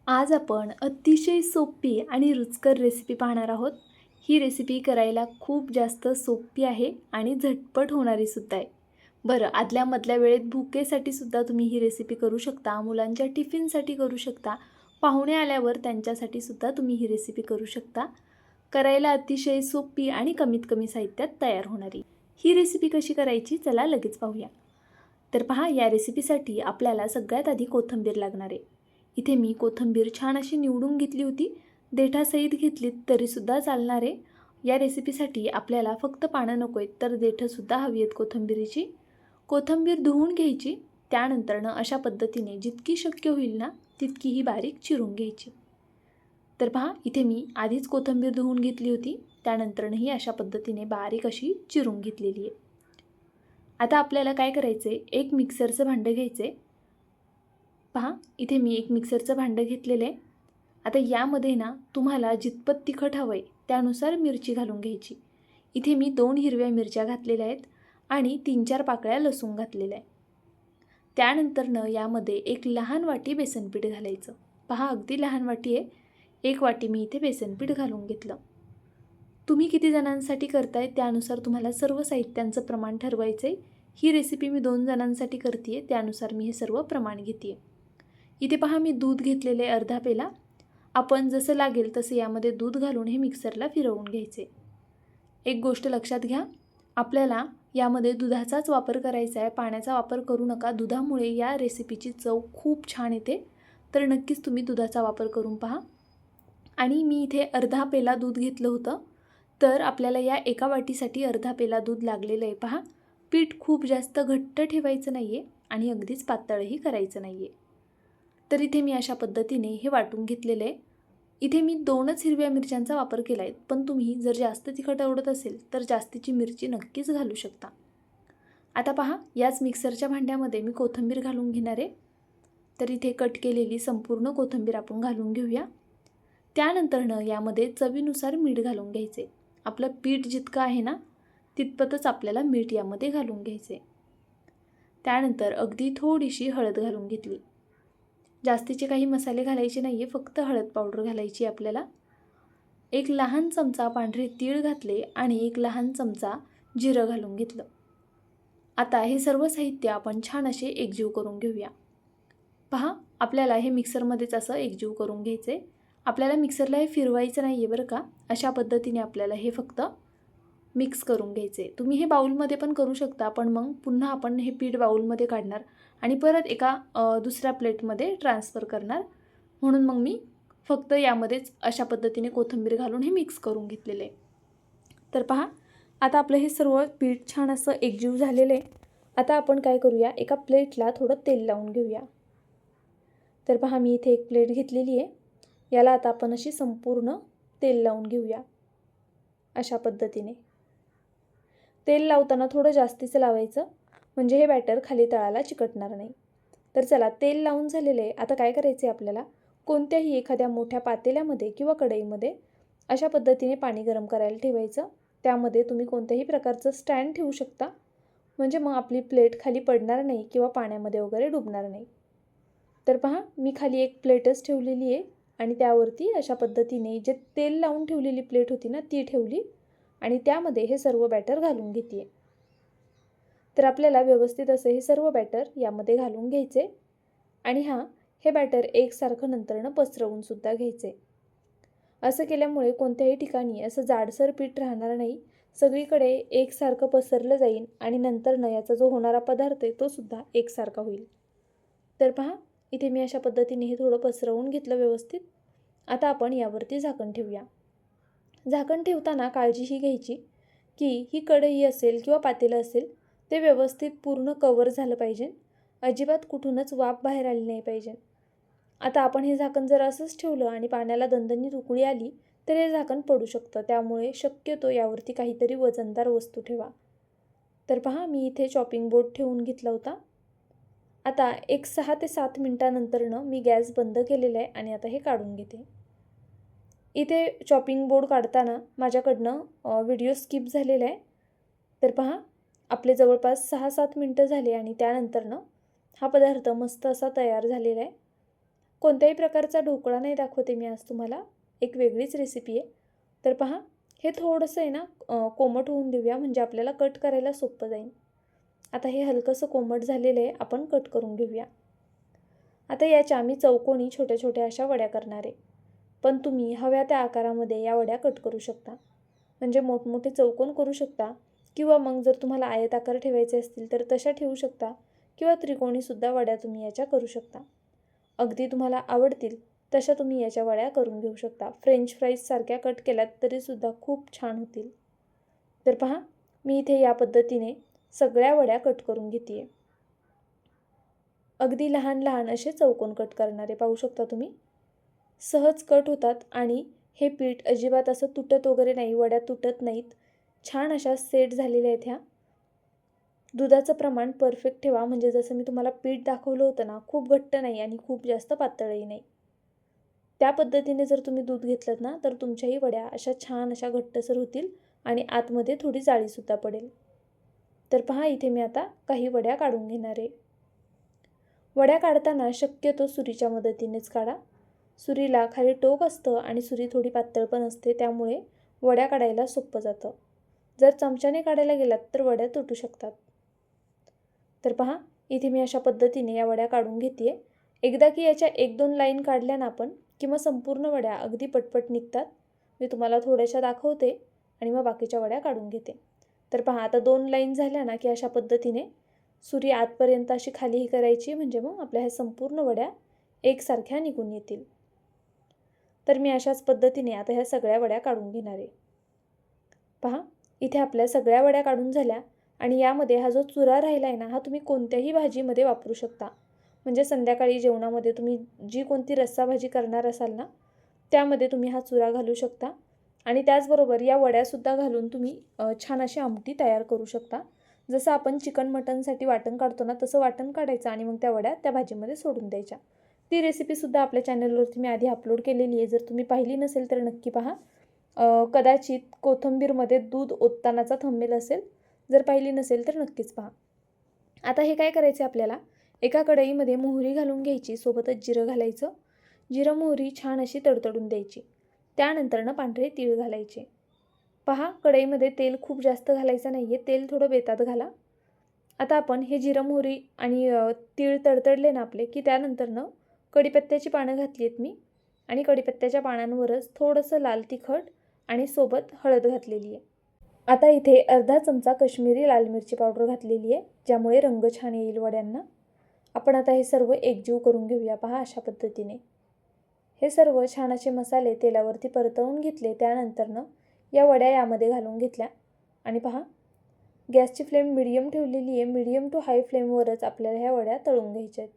आज आपण अतिशय सोपी आणि रुचकर रेसिपी पाहणार आहोत. ही रेसिपी करायला खूप जास्त सोपी आहे आणि झटपट होणारी सुद्धा आहे. बरं, आदल्या-मधल्या वेळेत भुकेसाठी सुद्धा तुम्ही ही रेसिपी करू शकता, मुलांच्या टिफिनसाठी करू शकता, पाहुणे आल्यावर त्यांच्यासाठी सुद्धा तुम्ही ही रेसिपी करू शकता. करायला अतिशय सोपी आणि कमीत कमी साहित्यात तयार होणारी. ही रेसिपी कशी करायची चला लगेच पाहूया. तर पहा, या रेसिपीसाठी आपल्याला सगळ्यात आधी कोथिंबीर लागणार आहे. इथे मी कोथिंबीर छान अशी निवडून घेतली होती. देठासहित घेतलीत तरीसुद्धा चालणार आहे. या रेसिपीसाठी आपल्याला फक्त पानं नको आहेत तर देठंसुद्धा हवी आहेत कोथिंबीरीची. कोथिंबीर धुवून घ्यायची. त्यानंतरनं अशा पद्धतीने जितकी शक्य होईल ना तितकी ही बारीक चिरून घ्यायची. तर पहा, इथे मी आधीच कोथिंबीर धुवून घेतली होती. त्यानंतरनं ही अशा पद्धतीने बारीक अशी चिरून घेतलेली आहे. आता आपल्याला काय करायचं आहे, एक मिक्सरचं भांडं घ्यायचं आहे. पहा, इथे मी एक मिक्सरचं भांडं घेतलेलं आहे. आता यामध्ये ना तुम्हाला जितपत तिखट हवं आहे त्यानुसार मिरची घालून घ्यायची. इथे मी 2 हिरव्या मिरच्या घातलेल्या आहेत आणि 3-4 पाकळ्या लसूण घातलेल्या आहे. त्यानंतरनं यामध्ये एक लहान वाटी बेसनपीठ घालायचं. पहा, अगदी लहान वाटी आहे. 1 वाटी मी इथे बेसनपीठ घालून घेतलं. तुम्ही किती जणांसाठी करताय त्यानुसार तुम्हाला सर्व साहित्यांचं प्रमाण ठरवायचं आहे. ही रेसिपी मी 2 जणांसाठी करते आहे, त्यानुसार मी हे सर्व प्रमाण घेते आहे. इथे पहा, मी दूध घेतलेले अर्धा पेला. आपण जसं लागेल तसं यामध्ये दूध घालून हे मिक्सरला फिरवून घ्यायचे. एक गोष्ट लक्षात घ्या, आपल्याला यामध्ये दुधाचाच वापर करायचा आहे, पाण्याचा वापर करू नका. दुधामुळे या रेसिपीची चव खूप छान येते, तर नक्कीच तुम्ही दुधाचा वापर करून पहा. आणि मी इथे अर्धा पेला दूध घेतलं होतं, तर आपल्याला या एका वाटीसाठी अर्धा पेला दूध लागलेलं आहे. पहा, पीठ खूप जास्त घट्ट ठेवायचं नाही आहे आणि अगदीच पातळही करायचं नाही आहे. तर इथे मी अशा पद्धतीने हे वाटून घेतलेलं आहे. इथे मी 2च हिरव्या मिरच्यांचा वापर केला आहे, पण तुम्ही जर जास्त तिखट आवडत असेल तर जास्तीची मिरची नक्कीच घालू शकता. आता पहा, याच मिक्सरच्या भांड्यामध्ये मी कोथिंबीर घालून घेणार आहे. तर इथे कट केलेली संपूर्ण कोथिंबीर आपण घालून घेऊया. त्यानंतरनं यामध्ये चवीनुसार मीठ घालून घ्यायचे. आपलं पीठ जितकं आहे ना तितपतच आपल्याला मीठ यामध्ये घालून घ्यायचे. त्यानंतर अगदी थोडीशी हळद घालून घेतली. जास्तीचे काही मसाले घालायचे नाही आहे, फक्त हळद पावडर घालायची आपल्याला. एक लहान चमचा पांढरे तीळ घातले आणि एक लहान चमचा जिरं घालून घेतलं. आता हे सर्व साहित्य आपण छान असे एकजीव करून घेऊया. पहा, आपल्याला हे मिक्सरमध्येच असं एकजीव करून घ्यायचं आहे. आपल्याला मिक्सरला हे फिरवायचं नाही आहे बरं का. अशा पद्धतीने आपल्याला हे फक्त मिक्स करून घ्यायचं आहे. तुम्ही हे बाउलमध्ये पण करू शकता, पण मग पुन्हा आपण हे पीठ बाउलमध्ये काढणार आणि परत एका दुसऱ्या प्लेटमध्ये ट्रान्सफर करणार. म्हणून मग मी फक्त यामध्येच अशा पद्धतीने कोथिंबीर घालून हे मिक्स करून घेतलेलं आहे. तर पहा, आता आपलं हे सर्व पीठ छान असं एकजीव झालेलं आहे. आता आपण काय करूया, एका प्लेटला थोडं तेल लावून घेऊया. तर पहा, मी इथे एक प्लेट घेतलेली आहे. याला आता आपण अशी संपूर्ण तेल लावून घेऊया. अशा पद्धतीने तेल लावताना थोडं जास्तीचं लावायचं, म्हणजे हे बॅटर खाली तळाला चिकटणार नाही. तर चला, तेल लावून झालेलं आहे. आता काय करायचं आहे आपल्याला, कोणत्याही एखाद्या मोठ्या पातेल्यामध्ये किंवा कढईमध्ये अशा पद्धतीने पाणी गरम करायला ठेवायचं. त्यामध्ये तुम्ही कोणत्याही प्रकारचं स्टँड ठेवू शकता, म्हणजे मग आपली प्लेट खाली पडणार नाही किंवा पाण्यामध्ये वगैरे डुबणार नाही. तर पहा, मी खाली एक प्लेटच ठेवलेली आहे आणि त्यावरती अशा पद्धतीने जे तेल लावून ठेवलेली प्लेट होती ना ती ठेवली आणि त्यामध्ये हे सर्व बॅटर घालून घेते आहे. तर आपल्याला व्यवस्थित असं हे सर्व बॅटर यामध्ये घालून घ्यायचे आणि हे बॅटर एकसारखं नंतरनं पसरवून सुद्धा घ्यायचे. असं केल्यामुळे कोणत्याही ठिकाणी असं जाडसर पीठ राहणार नाही, सगळीकडे एकसारखं पसरलं जाईल आणि नंतरनं याचा जो होणारा पदार्थ आहे तो सुद्धा एकसारखा होईल. तर पहा, इथे मी अशा पद्धतीने हे थोडं पसरवून घेतलं व्यवस्थित. आता आपण यावरती झाकण ठेवूया. झाकण ठेवताना काळजी ही घ्यायची की ही कढई असेल किंवा पातेलं असेल ते व्यवस्थित पूर्ण कवर झालं पाहिजे. अजिबात कुठूनच वाफ बाहेर आली नाही पाहिजे. आता आपण हे झाकण जर असंच ठेवलं आणि पाण्याला दणदणीत उकळी आली तर हे झाकण पडू शकतं. त्यामुळे शक्यतो यावरती काहीतरी वजनदार वस्तू ठेवा. तर पहा, मी इथे चॉपिंग बोर्ड ठेवून घेतला होता. आता एक 6 ते 7 मिनटानंतरनं मी गॅस बंद केलेला आहे आणि आता हे काढून घेते. इथे चॉपिंग बोर्ड काढताना माझ्याकडनं व्हिडिओ स्किप झालेला आहे. तर पहा, आपले जवळपास 6-7 मिनटं झाले आणि त्यानंतरनं हा पदार्थ मस्त असा तयार झालेला आहे. कोणत्याही प्रकारचा ढोकळा नाही दाखवते मी आज तुम्हाला, एक वेगळीच रेसिपी आहे. तर पहा, हे थोडंसं आहे ना कोमट होऊन देऊया, म्हणजे आपल्याला कट करायला सोपं जाईल. आता हे हलकंसं कोमट झालेलं आहे, आपण कट करून घेऊया. आता याच्या मी चौकोनी छोट्या छोट्या अशा वड्या करणार आहे. पण तुम्ही हव्या त्या आकारामध्ये या वड्या कट करू शकता, म्हणजे मोठमोठे चौकोन करू शकता, किंवा मग जर तुम्हाला आयत आकार ठेवायचे असतील तर तशा ठेवू शकता, किंवा त्रिकोणीसुद्धा वड्या तुम्ही याच्या करू शकता. अगदी तुम्हाला आवडतील तशा तुम्ही याच्या वड्या करून घेऊ शकता. फ्रेंच फ्राईजसारख्या कट केल्यात तरीसुद्धा खूप छान होतील. तर पहा, मी इथे या पद्धतीने सगळ्या वड्या कट करून घेते आहे. अगदी लहान लहान असे चौकोन कट करणारे पाहू शकता तुम्ही. सहज कट होतात आणि हे पीठ अजिबात असं तुटत वगैरे नाही, वड्या तुटत नाहीत. छान अशा सेट झालेल्या आहेत ह्या. दुधाचं प्रमाण परफेक्ट ठेवा, म्हणजे जसं मी तुम्हाला पीठ दाखवलं होतं ना, खूप घट्ट नाही आणि खूप जास्त पातळही नाही. त्या पद्धतीने जर तुम्ही दूध घेतलं ना तर तुमच्याही वड्या अशा छान अशा घट्टसर होतील आणि आतमध्ये थोडी जाळीसुद्धा पडेल. तर पहा, इथे मी आता काही वड्या काढून घेणार आहे. वड्या काढताना शक्यतो सुरीच्या मदतीनेच काढा. सुरीला खाली टोक असतं आणि सुरी थोडी पातळ पण असते, त्यामुळे वड्या काढायला सोपं जातं. जर चमच्याने काढायला गेलात तर वड्या तुटू शकतात. तर पहा, इथे मी अशा पद्धतीने या वड्या काढून घेते आहे. एकदा की याच्या 1-2 लाईन काढल्या ना आपण, किंवा संपूर्ण वड्या अगदी पटपट निघतात. मी तुम्हाला थोड्याशा दाखवते आणि मग बाकीच्या वड्या काढून घेते. तर पहा, आता 2 लाईन झाल्या ना की अशा पद्धतीने सुरी आतपर्यंत अशी खालीही करायची, म्हणजे मग आपल्या ह्या संपूर्ण वड्या एकसारख्या निघून येतील. तर मी अशाच पद्धतीने आता ह्या सगळ्या वड्या काढून घेणार आहे. पहा, इथे आपल्या सगळ्या वड्या काढून झाल्या आणि यामध्ये हा जो चुरा राहिला आहे ना, हा तुम्ही कोणत्याही भाजीमध्ये वापरू शकता. म्हणजे संध्याकाळी जेवणामध्ये तुम्ही जी कोणती रस्सा भाजी करणार असाल ना, त्यामध्ये तुम्ही हा चुरा घालू शकता. आणि त्याचबरोबर या वड्यासुद्धा घालून तुम्ही छान अशी आमटी तयार करू शकता. जसं आपण चिकन मटनसाठी वाटण काढतो ना, तसं वाटण काढायचं आणि मग त्या वड्या त्या भाजीमध्ये सोडून द्यायच्या. ती रेसिपीसुद्धा आपल्या चॅनलवरती मी आधी अपलोड केलेली आहे. जर तुम्ही पाहिली नसेल तर नक्की पहा. कदाचित कोथिंबीरमध्ये दूध ओततानाचा थंबनेल असेल. जर पाहिली नसेल तर नक्कीच पहा. आता हे काय करायचं आहे आपल्याला, एका कढईमध्ये मोहरी घालून घ्यायची, सोबतच जिरं घालायचं. जिरं मोहरी छान अशी तडतडून द्यायची. त्यानंतर पांढरे तीळ घालायचे. पहा, कढईमध्ये तेल खूप जास्त घालायचं नाही आहे, तेल थोडं बेतात घाला. आता आपण हे जिरं मोहरी आणि तीळ तडतडले ना आपले, की त्यानंतर कढीपत्त्याची पानं घातली आहेत मी, आणि कढीपत्त्याच्या पानांवरच थोडंसं लाल तिखट आणि सोबत हळद घातलेली आहे. आता इथे अर्धा चमचा कश्मीरी लाल मिरची पावडर घातलेली आहे, ज्यामुळे रंग छान येईल वड्यांना. आपण आता हे सर्व एकजीव करून घेऊया. पहा, अशा पद्धतीने हे सर्व छान असे मसाले तेलावरती परतवून घेतले. त्यानंतर या वड्या यामध्ये घालून घेतल्या आणि पहा, गॅसची फ्लेम मिडियम ठेवलेली आहे. मिडियम टू हाय फ्लेमवरच आपल्याला ह्या वड्या तळून घ्यायच्या आहेत.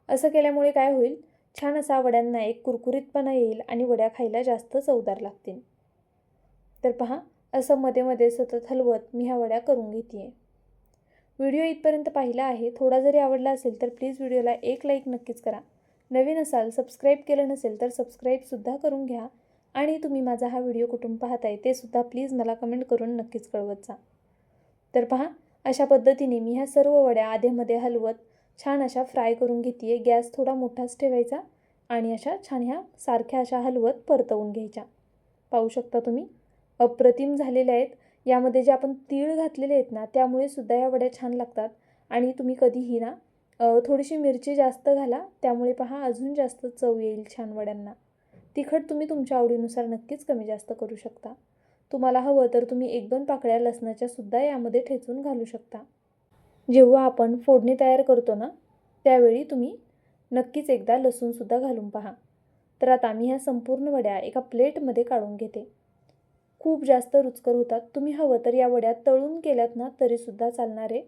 असं केल्यामुळे काय होईल, छान असा वड्यांना एक कुरकुरीतपणा येईल आणि वड्या खायला जास्त चवदार लागतील. तर पहा, असं मध्ये मध्ये सतत हलवत मी ह्या वड्या करून घेते आहे. व्हिडिओ इथपर्यंत पाहिला आहे. थोडा जरी आवडला असेल तर प्लीज व्हिडिओला एक लाईक नक्कीच करा. नवीन असाल, सबस्क्राईब केलं नसेल तर सबस्क्राईबसुद्धा करून घ्या. आणि तुम्ही माझा हा व्हिडिओ कुठून पाहताय ते सुद्धा प्लीज मला कमेंट करून नक्कीच कळवत जा. तर पहा, अशा पद्धतीने मी ह्या सर्व वड्या आधेमध्ये हलवत छान अशा फ्राय करून घेते आहे. गॅस थोडा मोठाच ठेवायचा आणि अशा छान ह्या सारख्या अशा हलवत परतवून घ्यायच्या. पाहू शकता तुम्ही, अप्रतिम झालेल्या आहेत. यामध्ये जे आपण तीळ घातलेले आहेत ना, त्यामुळे सुद्धा या वड्या छान लागतात. आणि तुम्ही कधीही ना थोडीशी मिरची जास्त घाला, त्यामुळे पहा अजून जास्त चव येईल छान वड्यांना. तिखट तुम्ही तुमच्या आवडीनुसार नक्कीच कमी जास्त करू शकता. तुम्हाला हवं तर तुम्ही 1-2 पाकळ्या लसणाच्या सुद्धा यामध्ये ठेचून घालू शकता. जेव्हा आपण फोडणी तयार करतो ना, त्यावेळी तुम्ही नक्कीच एकदा लसूणसुद्धा घालून पहा. तर आता मी ह्या संपूर्ण वड्या एका प्लेटमध्ये काढून घेते. खूप जास्त रुचकर होतात. तुम्ही हवं तर या वड्या तळून केल्यात ना तरीसुद्धा चालणार आहे.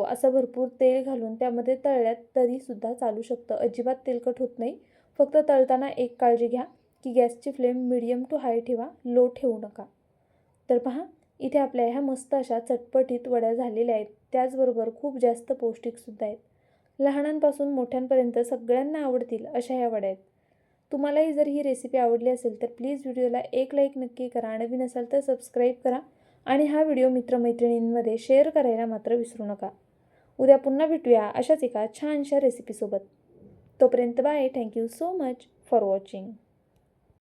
असं भरपूर तेल घालून त्यामध्ये तळल्यात तरीसुद्धा चालू शकतं. अजिबात तेलकट होत नाही. फक्त तळताना एक काळजी घ्या की गॅसची फ्लेम मिडियम टू हाय ठेवा, लो ठेवू नका. तर पहा, इथे आपल्या ह्या मस्त अशा चटपटीत वड्या झालेल्या आहेत. त्याचबरोबर खूप जास्त पौष्टिकसुद्धा आहेत. लहानांपासून मोठ्यांपर्यंत सगळ्यांना आवडतील अशा ह्या वड्या आहेत. तुम्हालाही जर ही रेसिपी आवडली असेल तर प्लीज व्हिडिओला एक लाईक नक्की करा. नवीन असाल तर सबस्क्राईब करा आणि हा व्हिडिओ मित्रमैत्रिणींमध्ये शेअर करायला मात्र विसरू नका. उद्या पुन्हा भेटूया अशाच एका छानशा रेसिपीसोबत. तोपर्यंत bye. Thank you so much for watching.